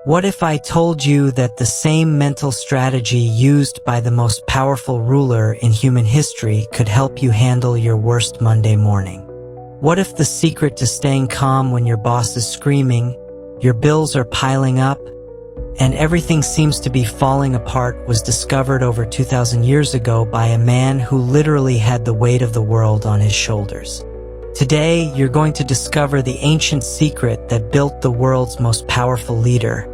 What if I told you that the same mental strategy used by the most powerful ruler in human history could help you handle your worst Monday morning? What if the secret to staying calm when your boss is screaming, your bills are piling up, and everything seems to be falling apart was discovered over 2,000 years ago by a man who literally had the weight of the world on his shoulders? Today, you're going to discover the ancient secret that built the world's most powerful leader,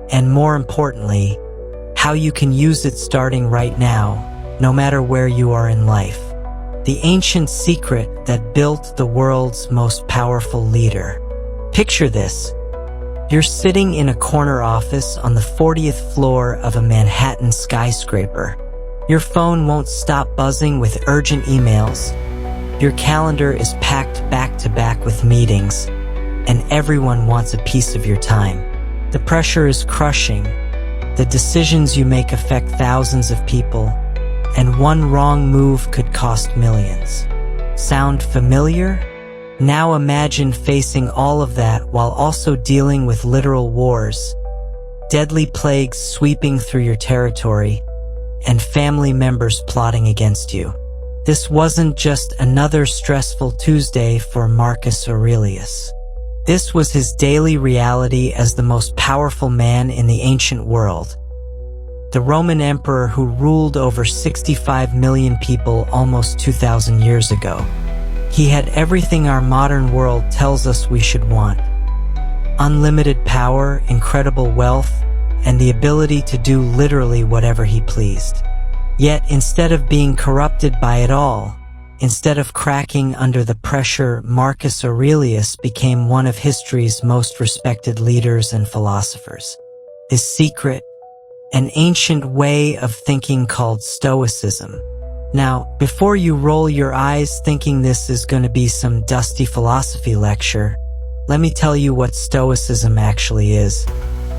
and more importantly, how you can use it starting right now, no matter where you are in life. The ancient secret that built the world's most powerful leader. Picture this. You're sitting in a corner office on the 40th floor of a Manhattan skyscraper. Your phone won't stop buzzing with urgent emails. Your calendar is packed back to back with meetings, and everyone wants a piece of your time. The pressure is crushing. The decisions you make affect thousands of people, and one wrong move could cost millions. Sound familiar? Now imagine facing all of that while also dealing with literal wars, deadly plagues sweeping through your territory, and family members plotting against you. This wasn't just another stressful Tuesday for Marcus Aurelius. This was his daily reality as the most powerful man in the ancient world. The Roman Emperor who ruled over 65 million people almost 2,000 years ago. He had everything our modern world tells us we should want. Unlimited power, incredible wealth, and the ability to do literally whatever he pleased. Yet, instead of being corrupted by it all, instead of cracking under the pressure, Marcus Aurelius became one of history's most respected leaders and philosophers. His secret, an ancient way of thinking called Stoicism. Now, before you roll your eyes thinking this is going to be some dusty philosophy lecture, let me tell you what Stoicism actually is.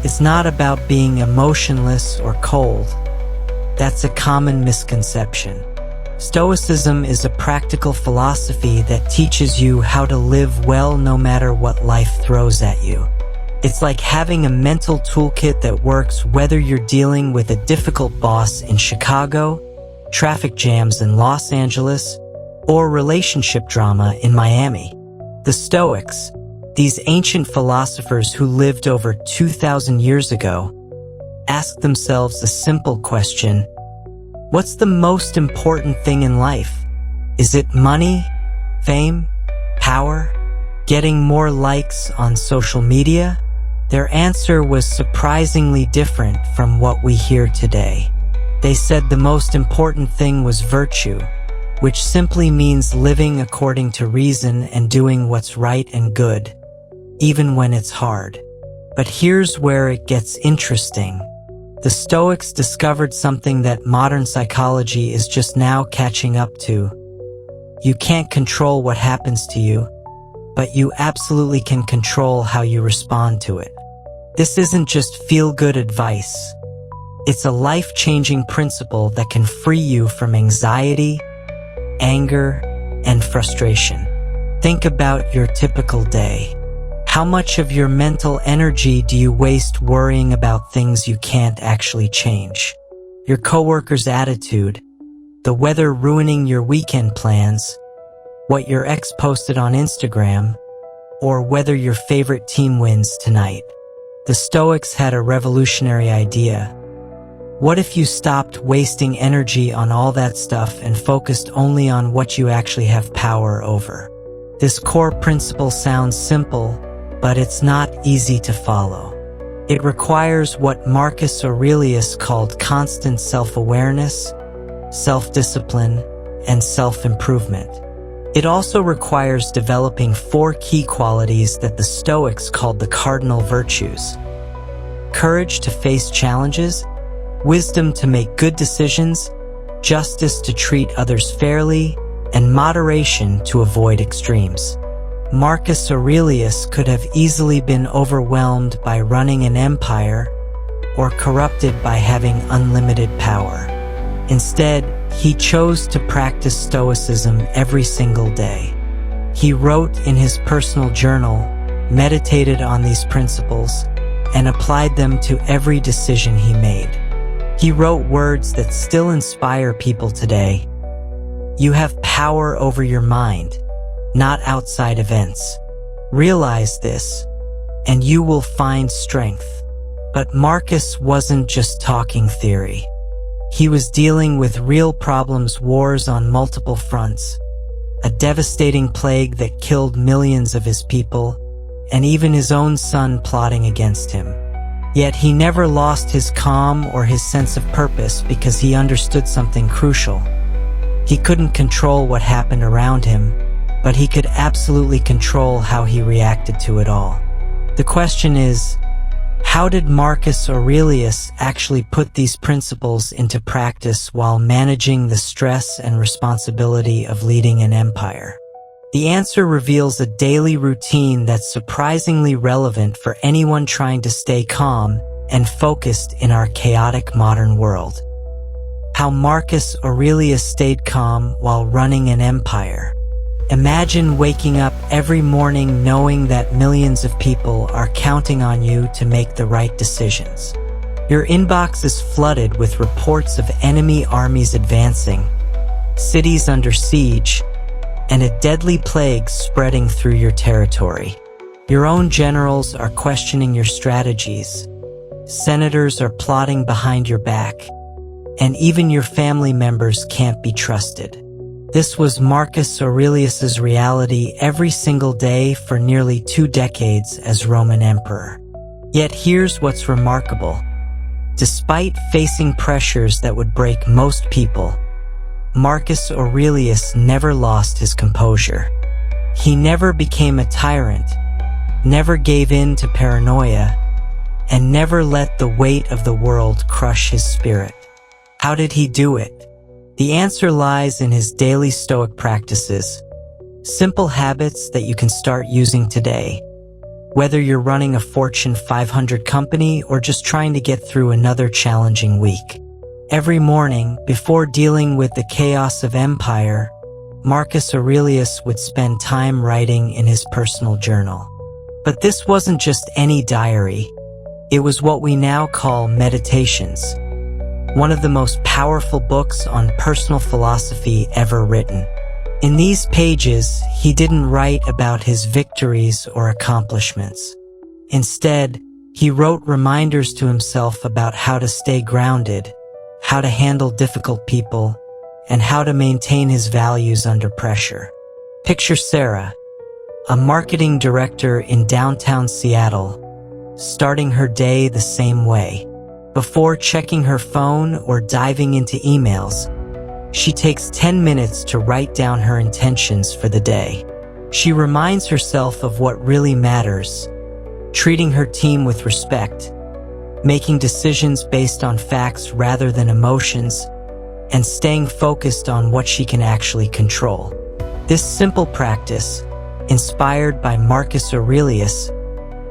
It's not about being emotionless or cold. That's a common misconception. Stoicism is a practical philosophy that teaches you how to live well no matter what life throws at you. It's like having a mental toolkit that works whether you're dealing with a difficult boss in Chicago, traffic jams in Los Angeles, or relationship drama in Miami. The Stoics, these ancient philosophers who lived over 2,000 years ago, asked themselves a simple question: what's the most important thing in life? Is it money, fame, power, getting more likes on social media? Their answer was surprisingly different from what we hear today. They said the most important thing was virtue, which simply means living according to reason and doing what's right and good, even when it's hard. But here's where it gets interesting. The Stoics discovered something that modern psychology is just now catching up to. You can't control what happens to you, but you absolutely can control how you respond to it. This isn't just feel-good advice. It's a life-changing principle that can free you from anxiety, anger, and frustration. Think about your typical day. How much of your mental energy do you waste worrying about things you can't actually change? Your coworker's attitude, the weather ruining your weekend plans, what your ex posted on Instagram, or whether your favorite team wins tonight. The Stoics had a revolutionary idea. What if you stopped wasting energy on all that stuff and focused only on what you actually have power over? This core principle sounds simple, but it's not easy to follow. It requires what Marcus Aurelius called constant self-awareness, self-discipline, and self-improvement. It also requires developing 4 key qualities that the Stoics called the cardinal virtues: courage to face challenges, wisdom to make good decisions, justice to treat others fairly, and moderation to avoid extremes. Marcus Aurelius could have easily been overwhelmed by running an empire or corrupted by having unlimited power. Instead, he chose to practice Stoicism every single day. He wrote in his personal journal, meditated on these principles, and applied them to every decision he made. He wrote words that still inspire people today. You have power over your mind, not outside events. Realize this, and you will find strength. But Marcus wasn't just talking theory. He was dealing with real problems, wars on multiple fronts, a devastating plague that killed millions of his people, and even his own son plotting against him. Yet he never lost his calm or his sense of purpose because he understood something crucial. He couldn't control what happened around him, but he could absolutely control how he reacted to it all. The question is, how did Marcus Aurelius actually put these principles into practice while managing the stress and responsibility of leading an empire? The answer reveals a daily routine that's surprisingly relevant for anyone trying to stay calm and focused in our chaotic modern world. How Marcus Aurelius stayed calm while running an empire. Imagine waking up every morning knowing that millions of people are counting on you to make the right decisions. Your inbox is flooded with reports of enemy armies advancing, cities under siege, and a deadly plague spreading through your territory. Your own generals are questioning your strategies. Senators are plotting behind your back, and even your family members can't be trusted. This was Marcus Aurelius's reality every single day for nearly 2 decades as Roman emperor. Yet here's what's remarkable. Despite facing pressures that would break most people, Marcus Aurelius never lost his composure. He never became a tyrant, never gave in to paranoia, and never let the weight of the world crush his spirit. How did he do it? The answer lies in his daily Stoic practices, simple habits that you can start using today. Whether you're running a Fortune 500 company or just trying to get through another challenging week. Every morning, before dealing with the chaos of empire, Marcus Aurelius would spend time writing in his personal journal. But this wasn't just any diary. It was what we now call meditations, one of the most powerful books on personal philosophy ever written. In these pages, he didn't write about his victories or accomplishments. Instead, he wrote reminders to himself about how to stay grounded, how to handle difficult people, and how to maintain his values under pressure. Picture Sarah, a marketing director in downtown Seattle, starting her day the same way. Before checking her phone or diving into emails, she takes 10 minutes to write down her intentions for the day. She reminds herself of what really matters, treating her team with respect, making decisions based on facts rather than emotions, and staying focused on what she can actually control. This simple practice, inspired by Marcus Aurelius,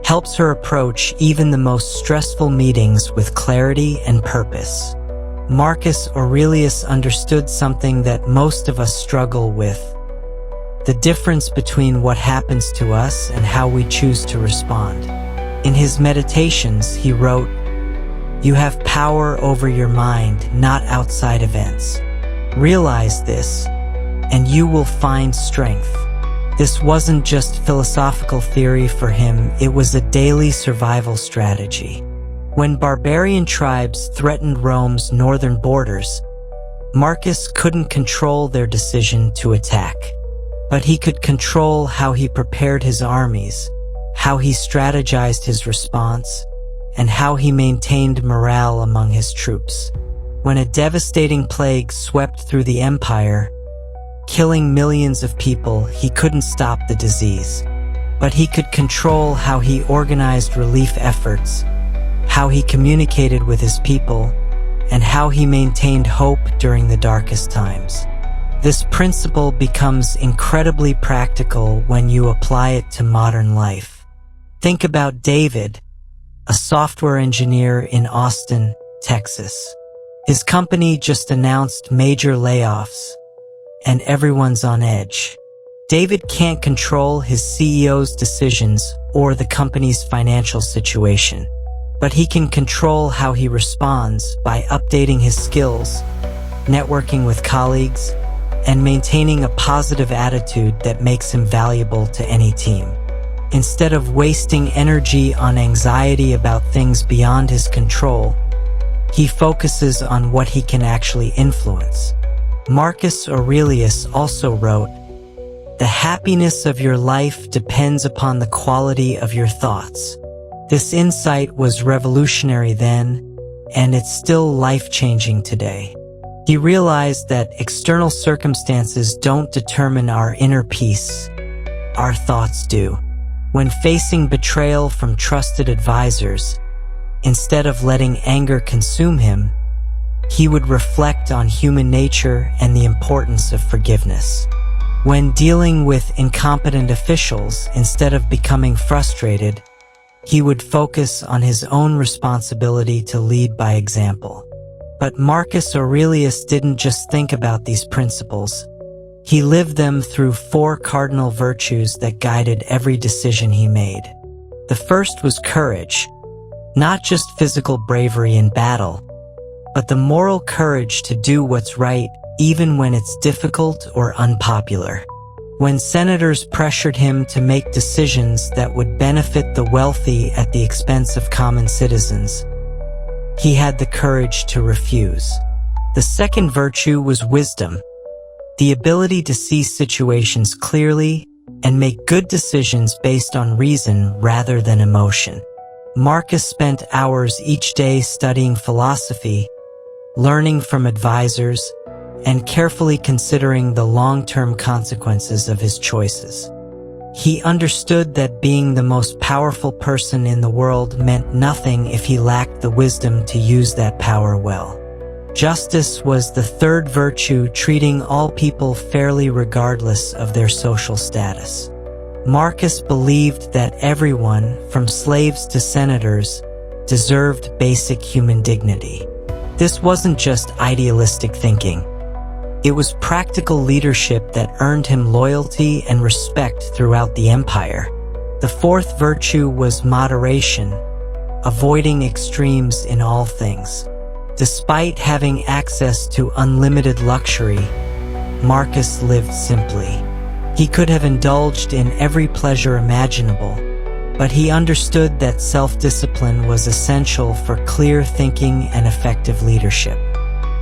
helps her approach even the most stressful meetings with clarity and purpose. Marcus Aurelius understood something that most of us struggle with: the difference between what happens to us and how we choose to respond. In his meditations, he wrote, "You have power over your mind, not outside events. Realize this, and you will find strength." This wasn't just philosophical theory for him, it was a daily survival strategy. When barbarian tribes threatened Rome's northern borders, Marcus couldn't control their decision to attack. But he could control how he prepared his armies, how he strategized his response, and how he maintained morale among his troops. When a devastating plague swept through the empire, killing millions of people, he couldn't stop the disease. But he could control how he organized relief efforts, how he communicated with his people, and how he maintained hope during the darkest times. This principle becomes incredibly practical when you apply it to modern life. Think about David, a software engineer in Austin, Texas. His company just announced major layoffs, and everyone's on edge. David can't control his CEO's decisions or the company's financial situation. but he can control how he responds by updating his skills, networking with colleagues, and maintaining a positive attitude that makes him valuable to any team. Instead of wasting energy on anxiety about things beyond his control, he focuses on what he can actually influence. Marcus Aurelius also wrote, "The happiness of your life depends upon the quality of your thoughts." This insight was revolutionary then, and it's still life-changing today. He realized that external circumstances don't determine our inner peace. Our thoughts do. When facing betrayal from trusted advisors, instead of letting anger consume him, he would reflect on human nature and the importance of forgiveness. When dealing with incompetent officials, instead of becoming frustrated, he would focus on his own responsibility to lead by example. But Marcus Aurelius didn't just think about these principles. He lived them through 4 cardinal virtues that guided every decision he made. The first was courage, not just physical bravery in battle, but the moral courage to do what's right even when it's difficult or unpopular. When senators pressured him to make decisions that would benefit the wealthy at the expense of common citizens, he had the courage to refuse. The second virtue was wisdom, the ability to see situations clearly and make good decisions based on reason rather than emotion. Marcus spent hours each day studying philosophy, learning from advisors, and carefully considering the long-term consequences of his choices. He understood that being the most powerful person in the world meant nothing if he lacked the wisdom to use that power well. Justice was the third virtue, treating all people fairly regardless of their social status. Marcus believed that everyone, from slaves to senators, deserved basic human dignity. This wasn't just idealistic thinking. It was practical leadership that earned him loyalty and respect throughout the empire. The fourth virtue was moderation, avoiding extremes in all things. Despite having access to unlimited luxury, Marcus lived simply. He could have indulged in every pleasure imaginable, but he understood that self-discipline was essential for clear thinking and effective leadership.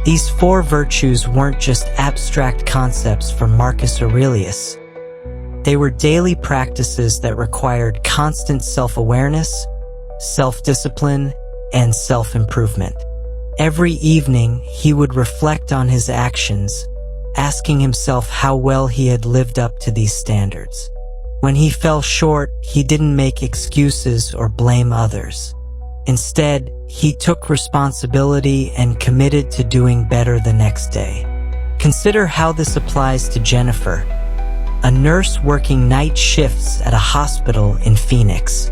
These 4 virtues weren't just abstract concepts from Marcus Aurelius. They were daily practices that required constant self-awareness, self-discipline, and self-improvement. Every evening, he would reflect on his actions, asking himself how well he had lived up to these standards. When he fell short, he didn't make excuses or blame others. Instead, he took responsibility and committed to doing better the next day. Consider how this applies to Jennifer, a nurse working night shifts at a hospital in Phoenix.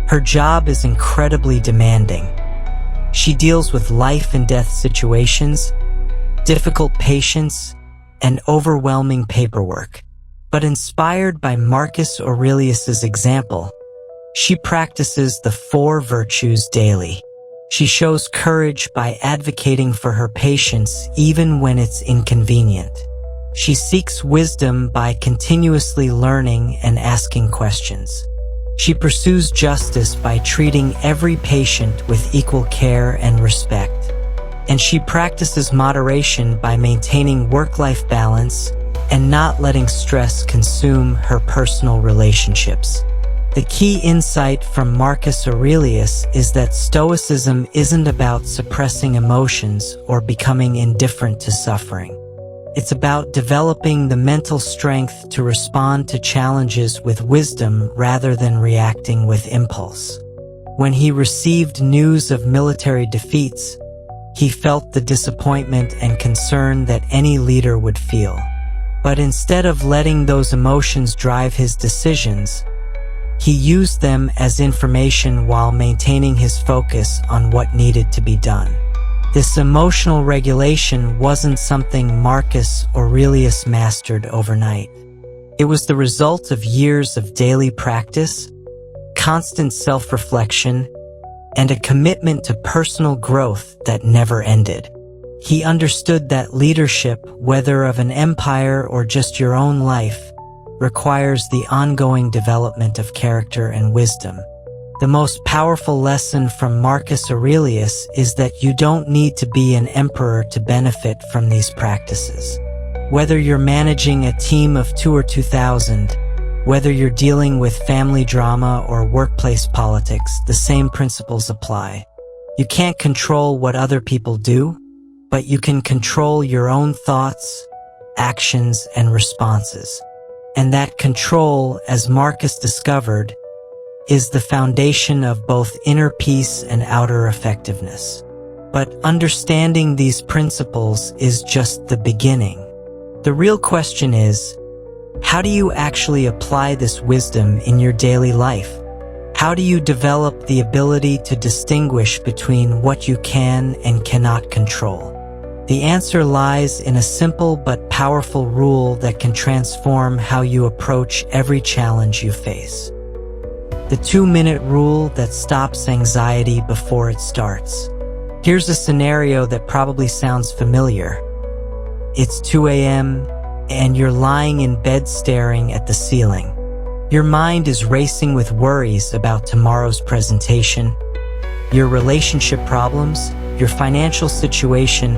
Her job is incredibly demanding. She deals with life and death situations, difficult patients, and overwhelming paperwork. But inspired by Marcus Aurelius's example, she practices the 4 virtues daily. She shows courage by advocating for her patients even when it's inconvenient. She seeks wisdom by continuously learning and asking questions. She pursues justice by treating every patient with equal care and respect. And she practices moderation by maintaining work-life balance and not letting stress consume her personal relationships. The key insight from Marcus Aurelius is that Stoicism isn't about suppressing emotions or becoming indifferent to suffering. It's about developing the mental strength to respond to challenges with wisdom rather than reacting with impulse. When he received news of military defeats, he felt the disappointment and concern that any leader would feel. But instead of letting those emotions drive his decisions, he used them as information while maintaining his focus on what needed to be done. This emotional regulation wasn't something Marcus Aurelius mastered overnight. It was the result of years of daily practice, constant self-reflection, and a commitment to personal growth that never ended. He understood that leadership, whether of an empire or just your own life, requires the ongoing development of character and wisdom. The most powerful lesson from Marcus Aurelius is that you don't need to be an emperor to benefit from these practices. Whether you're managing a team of 2 or 2,000, whether you're dealing with family drama or workplace politics, the same principles apply. You can't control what other people do, but you can control your own thoughts, actions, and responses. And that control, as Marcus discovered, is the foundation of both inner peace and outer effectiveness. But understanding these principles is just the beginning. The real question is, how do you actually apply this wisdom in your daily life? How do you develop the ability to distinguish between what you can and cannot control? The answer lies in a simple but powerful rule that can transform how you approach every challenge you face. The 2-minute rule that stops anxiety before it starts. Here's a scenario that probably sounds familiar. It's 2 a.m. and you're lying in bed staring at the ceiling. Your mind is racing with worries about tomorrow's presentation, your relationship problems, your financial situation,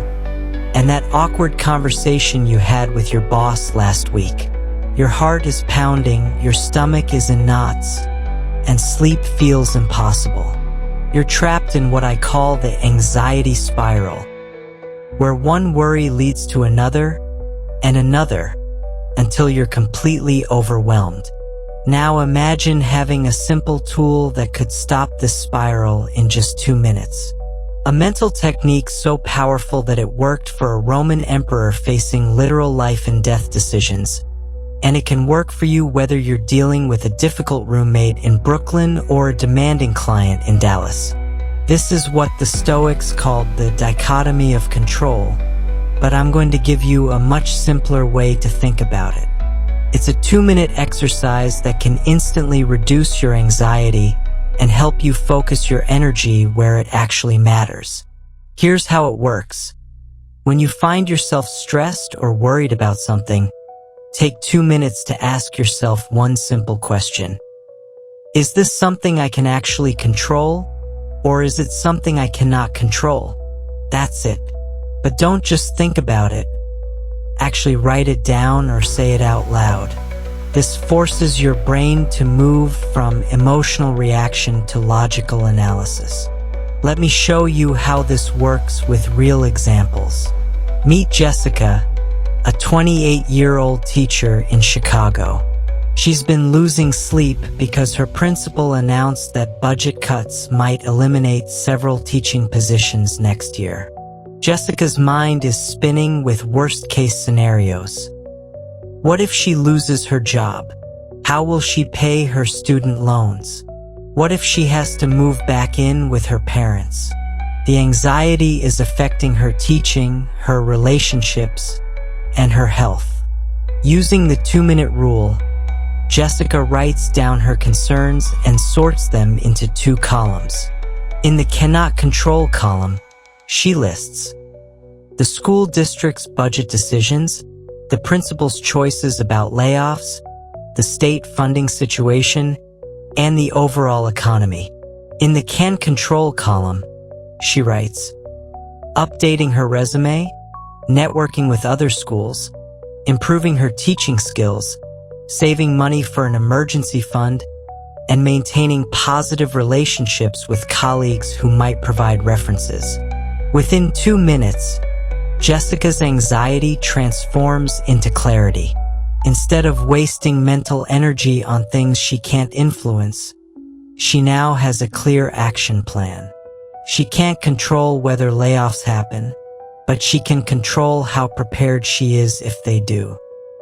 and that awkward conversation you had with your boss last week. Your heart is pounding, your stomach is in knots, and sleep feels impossible. You're trapped in what I call the anxiety spiral, where one worry leads to another and another until you're completely overwhelmed. Now imagine having a simple tool that could stop this spiral in just 2 minutes. A mental technique so powerful that it worked for a Roman emperor facing literal life and death decisions. And it can work for you whether you're dealing with a difficult roommate in Brooklyn or a demanding client in Dallas. This is what the Stoics called the dichotomy of control, but I'm going to give you a much simpler way to think about it. It's a 2-minute exercise that can instantly reduce your anxiety and help you focus your energy where it actually matters. Here's how it works. When you find yourself stressed or worried about something, take 2 minutes to ask yourself one simple question. Is this something I can actually control, or is it something I cannot control? That's it. But don't just think about it. Actually write it down or say it out loud. This forces your brain to move from emotional reaction to logical analysis. Let me show you how this works with real examples. Meet Jessica, a 28-year-old teacher in Chicago. She's been losing sleep because her principal announced that budget cuts might eliminate several teaching positions next year. Jessica's mind is spinning with worst-case scenarios. What if she loses her job? How will she pay her student loans? What if she has to move back in with her parents? The anxiety is affecting her teaching, her relationships, and her health. Using the 2-minute rule, Jessica writes down her concerns and sorts them into 2 columns. In the cannot control column, she lists the school district's budget decisions, the principal's choices about layoffs, the state funding situation, and the overall economy. In the can control column, she writes, updating her resume, networking with other schools, improving her teaching skills, saving money for an emergency fund, and maintaining positive relationships with colleagues who might provide references. Within 2 minutes, Jessica's anxiety transforms into clarity. Instead of wasting mental energy on things she can't influence, she now has a clear action plan. She can't control whether layoffs happen, but she can control how prepared she is if they do.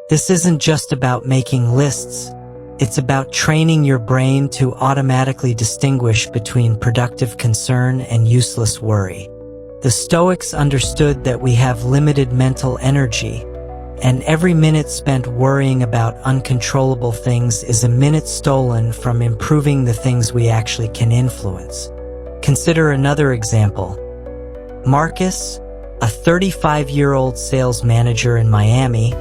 This isn't just about making lists. It's about training your brain to automatically distinguish between productive concern and useless worry. The Stoics understood that we have limited mental energy, and every minute spent worrying about uncontrollable things is a minute stolen from improving the things we actually can influence. Consider another example. Marcus, a 35-year-old sales manager in Miami,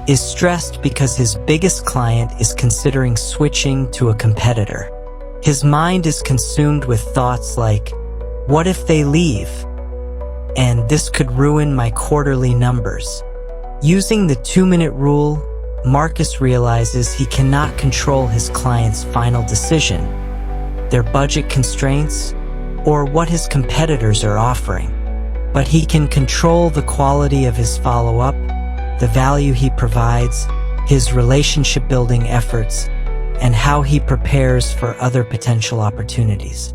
is stressed because his biggest client is considering switching to a competitor. His mind is consumed with thoughts like, what if they leave? And this could ruin my quarterly numbers. Using the 2-minute rule, Marcus realizes he cannot control his client's final decision, their budget constraints, or what his competitors are offering. But he can control the quality of his follow-up, the value he provides, his relationship-building efforts, and how he prepares for other potential opportunities.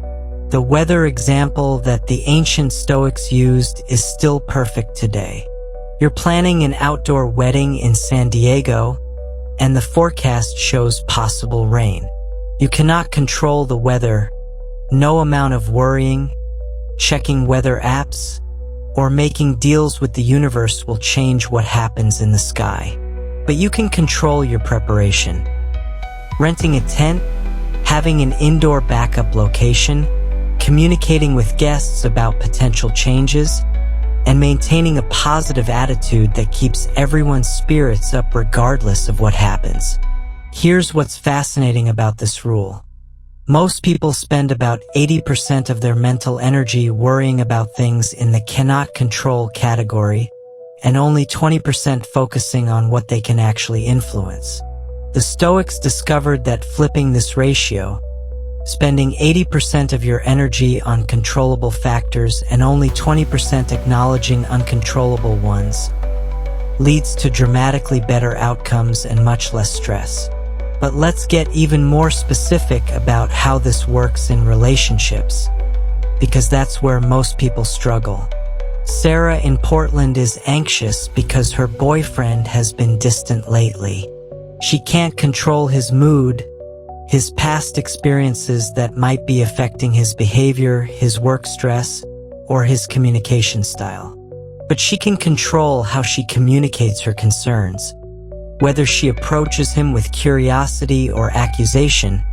The weather example that the ancient Stoics used is still perfect today. You're planning an outdoor wedding in San Diego, and the forecast shows possible rain. You cannot control the weather. No amount of worrying, checking weather apps, or making deals with the universe will change what happens in the sky. But you can control your preparation. Renting a tent, having an indoor backup location, communicating with guests about potential changes, and maintaining a positive attitude that keeps everyone's spirits up regardless of what happens. Here's what's fascinating about this rule. Most people spend about 80% of their mental energy worrying about things in the cannot control category, and only 20% focusing on what they can actually influence. The Stoics discovered that flipping this ratio, spending 80% of your energy on controllable factors and only 20% acknowledging uncontrollable ones, leads to dramatically better outcomes and much less stress. But let's get even more specific about how this works in relationships, because that's where most people struggle. Sarah in Portland is anxious because her boyfriend has been distant lately. She can't control his mood, his past experiences that might be affecting his behavior, his work stress, or his communication style. But she can control how she communicates her concerns, whether she approaches him with curiosity or accusation,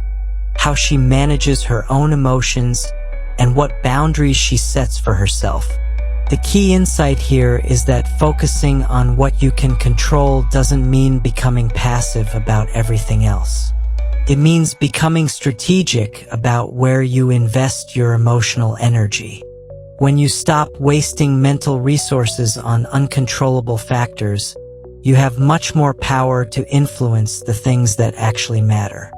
how she manages her own emotions, and what boundaries she sets for herself. The key insight here is that focusing on what you can control doesn't mean becoming passive about everything else. It means becoming strategic about where you invest your emotional energy. When you stop wasting mental resources on uncontrollable factors, you have much more power to influence the things that actually matter.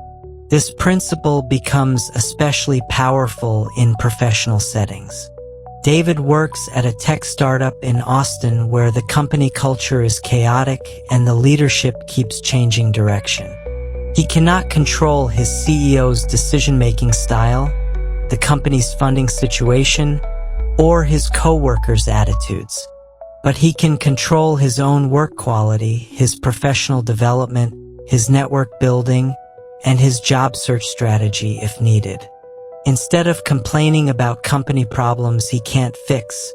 This principle becomes especially powerful in professional settings. David works at a tech startup in Austin where the company culture is chaotic and the leadership keeps changing direction. He cannot control his CEO's decision-making style, the company's funding situation, or his co-workers' attitudes. But he can control his own work quality, his professional development, his network building, and his job search strategy if needed. Instead of complaining about company problems he can't fix,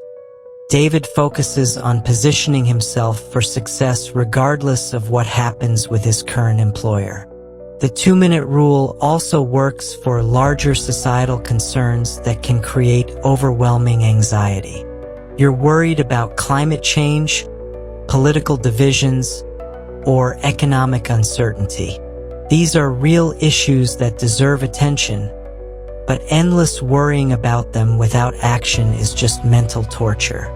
David focuses on positioning himself for success regardless of what happens with his current employer. The 2-minute rule also works for larger societal concerns that can create overwhelming anxiety. You're worried about climate change, political divisions, or economic uncertainty. These are real issues that deserve attention, but endless worrying about them without action is just mental torture.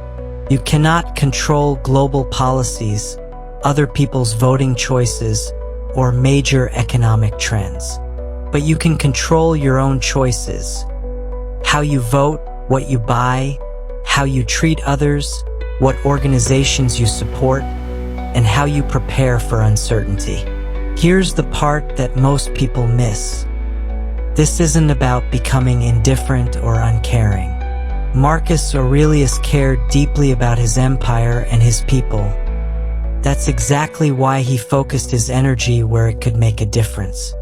You cannot control global policies, other people's voting choices, or major economic trends. But you can control your own choices. How you vote, what you buy, how you treat others, what organizations you support, and how you prepare for uncertainty. Here's the part that most people miss. This isn't about becoming indifferent or uncaring. Marcus Aurelius cared deeply about his empire and his people. That's exactly why he focused his energy where it could make a difference.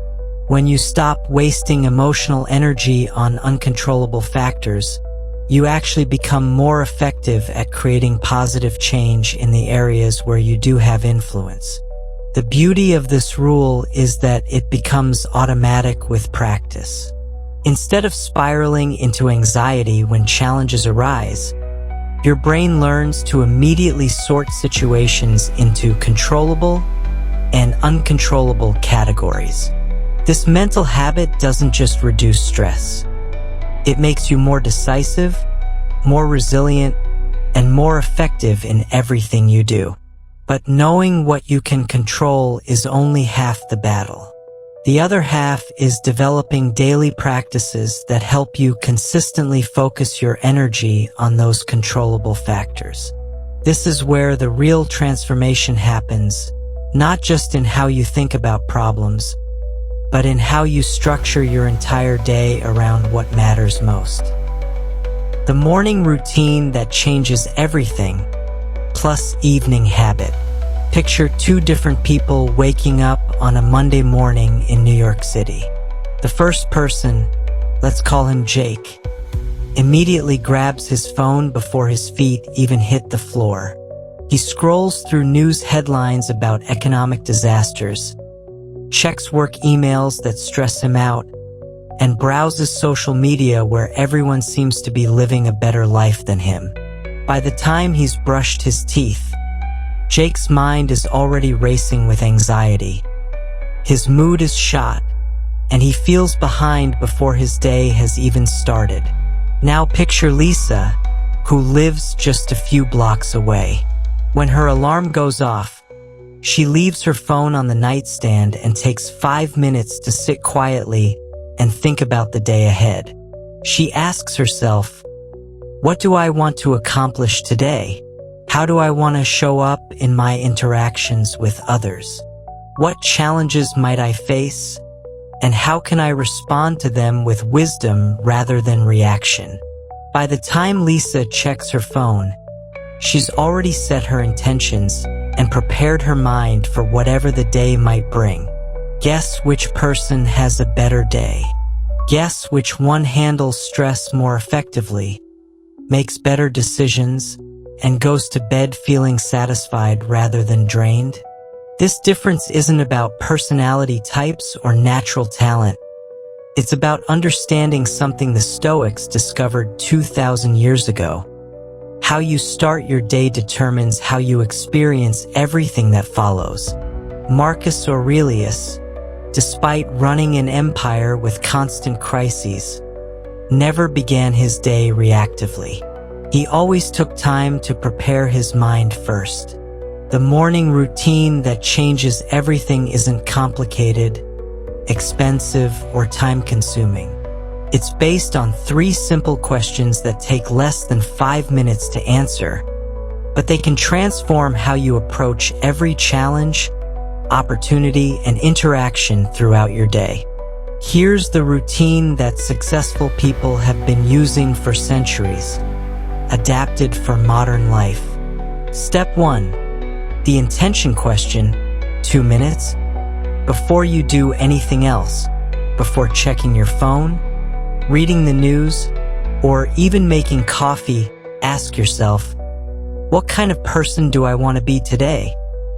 When you stop wasting emotional energy on uncontrollable factors, you actually become more effective at creating positive change in the areas where you do have influence. The beauty of this rule is that it becomes automatic with practice. Instead of spiraling into anxiety when challenges arise, your brain learns to immediately sort situations into controllable and uncontrollable categories. This mental habit doesn't just reduce stress. It makes you more decisive, more resilient, and more effective in everything you do. But knowing what you can control is only half the battle. The other half is developing daily practices that help you consistently focus your energy on those controllable factors. This is where the real transformation happens, not just in how you think about problems, but in how you structure your entire day around what matters most. The morning routine that changes everything, plus evening habit. Picture two different people waking up on a Monday morning in New York City. The first person, let's call him Jake, immediately grabs his phone before his feet even hit the floor. He scrolls through news headlines about economic disasters, checks work emails that stress him out, and browses social media where everyone seems to be living a better life than him. By the time he's brushed his teeth, Jake's mind is already racing with anxiety. His mood is shot, and he feels behind before his day has even started. Now picture Lisa, who lives just a few blocks away. When her alarm goes off, she leaves her phone on the nightstand and takes 5 minutes to sit quietly and think about the day ahead. She asks herself, what do I want to accomplish today? How do I want to show up in my interactions with others? What challenges might I face? And how can I respond to them with wisdom rather than reaction? By the time Lisa checks her phone, she's already set her intentions and prepared her mind for whatever the day might bring. Guess which person has a better day? Guess which one handles stress more effectively, makes better decisions, and goes to bed feeling satisfied rather than drained? This difference isn't about personality types or natural talent. It's about understanding something the Stoics discovered 2,000 years ago. How you start your day determines how you experience everything that follows. Marcus Aurelius, despite running an empire with constant crises, never began his day reactively. He always took time to prepare his mind first. The morning routine that changes everything isn't complicated, expensive, or time-consuming. It's based on 3 simple questions that take less than 5 minutes to answer, but they can transform how you approach every challenge, opportunity, and interaction throughout your day. Here's the routine that successful people have been using for centuries, adapted for modern life. Step 1. The intention question, 2 minutes. Before you do anything else, before checking your phone, reading the news, or even making coffee, ask yourself, what kind of person do I want to be today?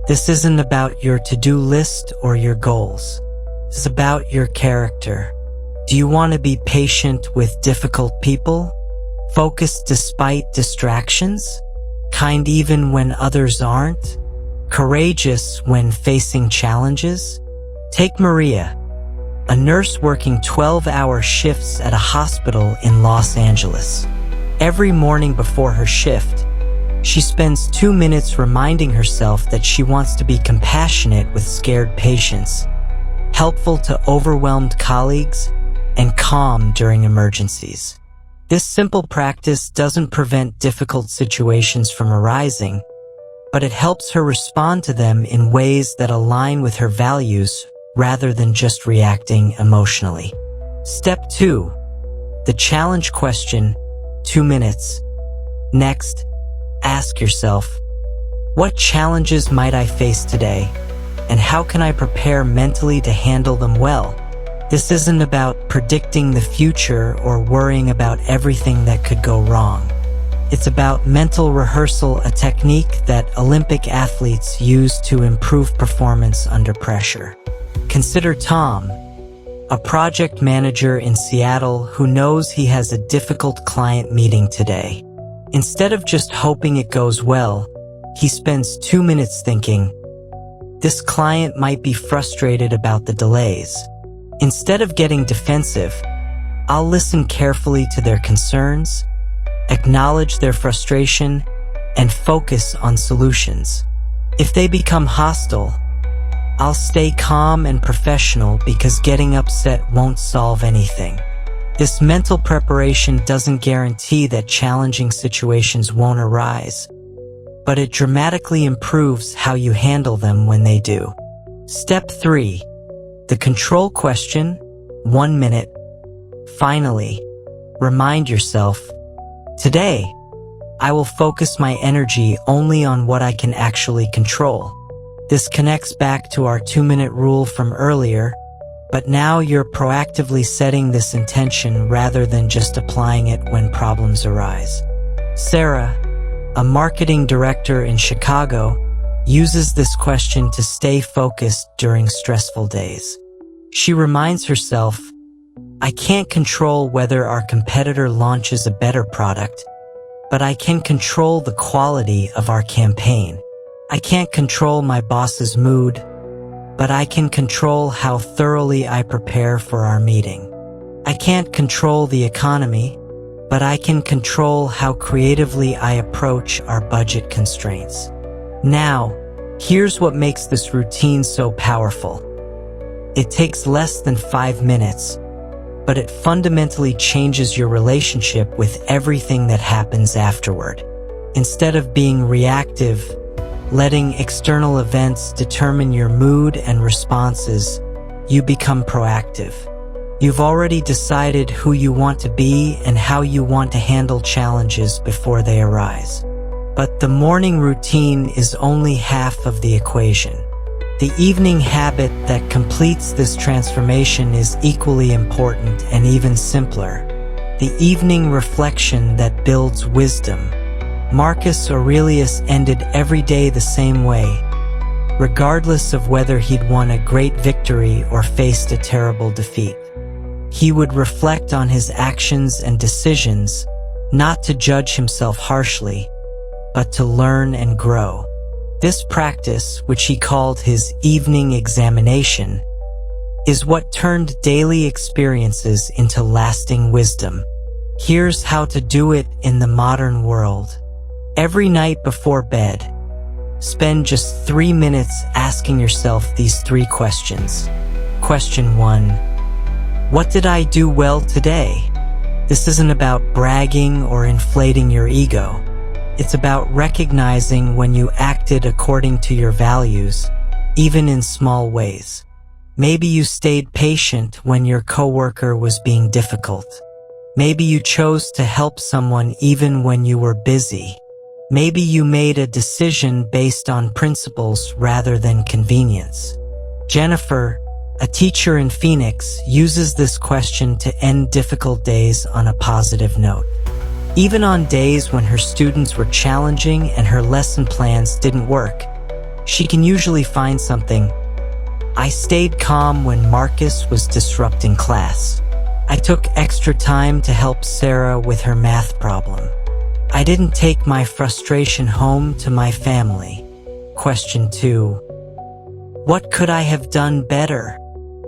This isn't about your to-do list or your goals. It's about your character. Do you want to be patient with difficult people? Focused despite distractions? Kind even when others aren't? Courageous when facing challenges? Take Maria, a nurse working 12-hour shifts at a hospital in Los Angeles. Every morning before her shift, she spends 2 minutes reminding herself that she wants to be compassionate with scared patients, helpful to overwhelmed colleagues, and calm during emergencies. This simple practice doesn't prevent difficult situations from arising, but it helps her respond to them in ways that align with her values rather than just reacting emotionally. Step 2. The challenge question, 2 minutes. Next, ask yourself, what challenges might I face today, and how can I prepare mentally to handle them well? This isn't about predicting the future or worrying about everything that could go wrong. It's about mental rehearsal, a technique that Olympic athletes use to improve performance under pressure. Consider Tom, A project manager in Seattle who knows he has a difficult client meeting today. Instead of just hoping it goes well, he spends 2 minutes thinking, this client might be frustrated about the delays. Instead of getting defensive, I'll listen carefully to their concerns, acknowledge their frustration, and focus on solutions. If they become hostile, I'll stay calm and professional because getting upset won't solve anything. This mental preparation doesn't guarantee that challenging situations won't arise, but it dramatically improves how you handle them when they do. Step 3. The control question, 1 minute. Finally, remind yourself, today, I will focus my energy only on what I can actually control. This connects back to our 2-minute rule from earlier, but now you're proactively setting this intention rather than just applying it when problems arise. Sarah, a marketing director in Chicago, uses this question to stay focused during stressful days. She reminds herself, I can't control whether our competitor launches a better product, but I can control the quality of our campaign. I can't control my boss's mood, but I can control how thoroughly I prepare for our meeting. I can't control the economy, but I can control how creatively I approach our budget constraints. Now, here's what makes this routine so powerful. It takes less than 5 minutes, but it fundamentally changes your relationship with everything that happens afterward. Instead of being reactive, letting external events determine your mood and responses, you become proactive. You've already decided who you want to be and how you want to handle challenges before they arise. But the morning routine is only half of the equation. The evening habit that completes this transformation is equally important and even simpler. The evening reflection that builds wisdom. Marcus Aurelius ended every day the same way, regardless of whether he'd won a great victory or faced a terrible defeat. He would reflect on his actions and decisions, not to judge himself harshly, but to learn and grow. This practice, which he called his evening examination, is what turned daily experiences into lasting wisdom. Here's how to do it in the modern world. Every night before bed, spend just 3 minutes asking yourself these 3 questions. Question 1. What did I do well today? This isn't about bragging or inflating your ego. It's about recognizing when you acted according to your values, even in small ways. Maybe you stayed patient when your coworker was being difficult. Maybe you chose to help someone even when you were busy. Maybe you made a decision based on principles rather than convenience. Jennifer, a teacher in Phoenix, uses this question to end difficult days on a positive note. Even on days when her students were challenging and her lesson plans didn't work, she can usually find something. I stayed calm when Marcus was disrupting class. I took extra time to help Sarah with her math problem. I didn't take my frustration home to my family. Question 2. What could I have done better?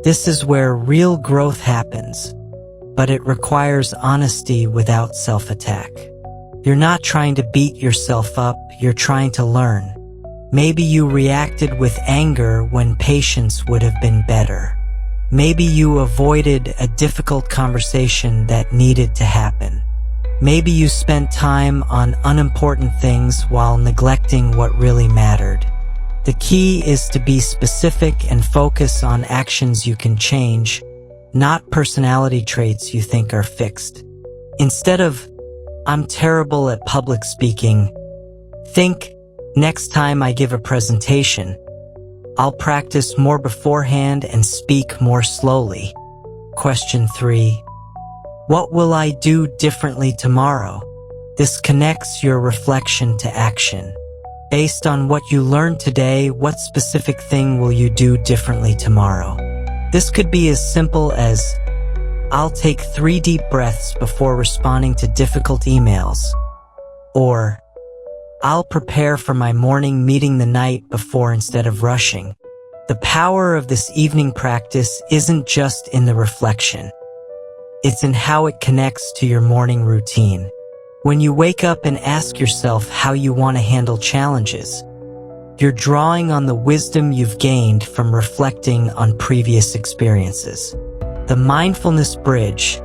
This is where real growth happens, but it requires honesty without self-attack. You're not trying to beat yourself up, you're trying to learn. Maybe you reacted with anger when patience would have been better. Maybe you avoided a difficult conversation that needed to happen. Maybe you spent time on unimportant things while neglecting what really mattered. The key is to be specific and focus on actions you can change, not personality traits you think are fixed. Instead of, I'm terrible at public speaking, think, next time I give a presentation, I'll practice more beforehand and speak more slowly. Question 3. What will I do differently tomorrow? This connects your reflection to action. Based on what you learned today, what specific thing will you do differently tomorrow? This could be as simple as, I'll take 3 deep breaths before responding to difficult emails, or I'll prepare for my morning meeting the night before instead of rushing. The power of this evening practice isn't just in the reflection. It's in how it connects to your morning routine. When you wake up and ask yourself how you want to handle challenges, you're drawing on the wisdom you've gained from reflecting on previous experiences. The mindfulness bridge,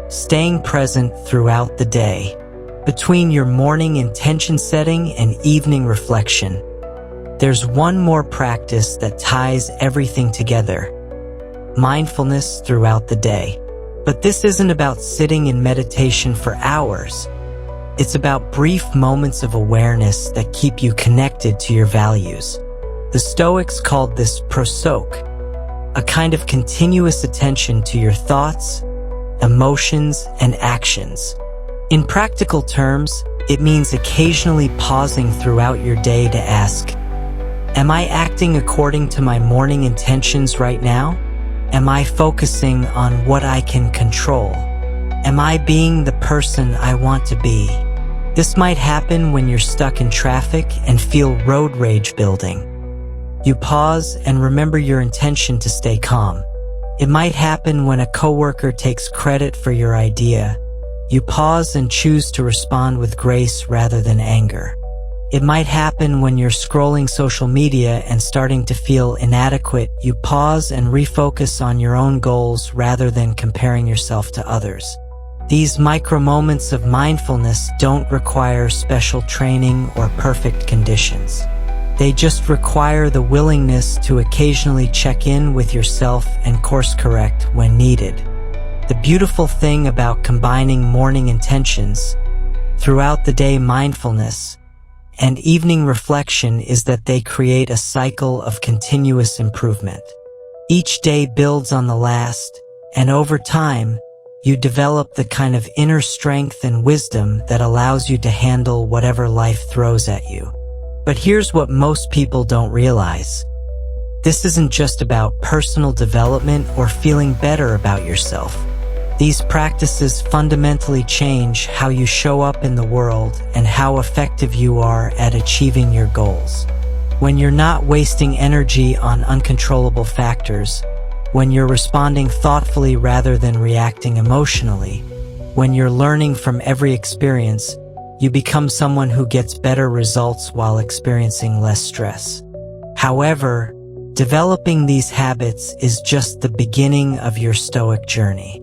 staying present throughout the day, between your morning intention setting and evening reflection. There's one more practice that ties everything together: mindfulness throughout the day. But this isn't about sitting in meditation for hours. It's about brief moments of awareness that keep you connected to your values. The Stoics called this prosoke, a kind of continuous attention to your thoughts, emotions, and actions. In practical terms, it means occasionally pausing throughout your day to ask, am I acting according to my morning intentions right now? Am I focusing on what I can control? Am I being the person I want to be? This might happen when you're stuck in traffic and feel road rage building. You pause and remember your intention to stay calm. It might happen when a coworker takes credit for your idea. You pause and choose to respond with grace rather than anger. It might happen when you're scrolling social media and starting to feel inadequate. You pause and refocus on your own goals rather than comparing yourself to others. These micro moments of mindfulness don't require special training or perfect conditions. They just require the willingness to occasionally check in with yourself and course correct when needed. The beautiful thing about combining morning intentions, throughout the day mindfulness, and evening reflection is that they create a cycle of continuous improvement. Each day builds on the last, and over time, you develop the kind of inner strength and wisdom that allows you to handle whatever life throws at you. But here's what most people don't realize. This isn't just about personal development or feeling better about yourself. These practices fundamentally change how you show up in the world and how effective you are at achieving your goals. When you're not wasting energy on uncontrollable factors, when you're responding thoughtfully rather than reacting emotionally, when you're learning from every experience, you become someone who gets better results while experiencing less stress. However, developing these habits is just the beginning of your Stoic journey.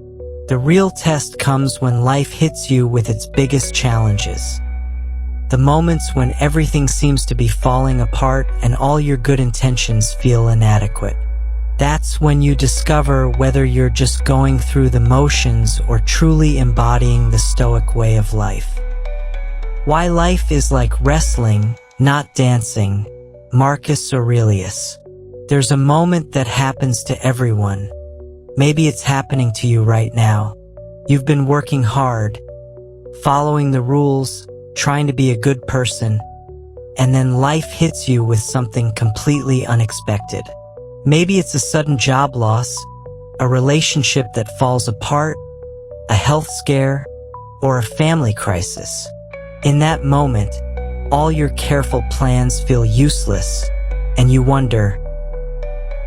The real test comes when life hits you with its biggest challenges. The moments when everything seems to be falling apart and all your good intentions feel inadequate. That's when you discover whether you're just going through the motions or truly embodying the Stoic way of life. Why life is like wrestling, not dancing. Marcus Aurelius. There's a moment that happens to everyone. Maybe it's happening to you right now. You've been working hard, following the rules, trying to be a good person, and then life hits you with something completely unexpected. Maybe it's a sudden job loss, a relationship that falls apart, a health scare, or a family crisis. In that moment, all your careful plans feel useless, and you wonder,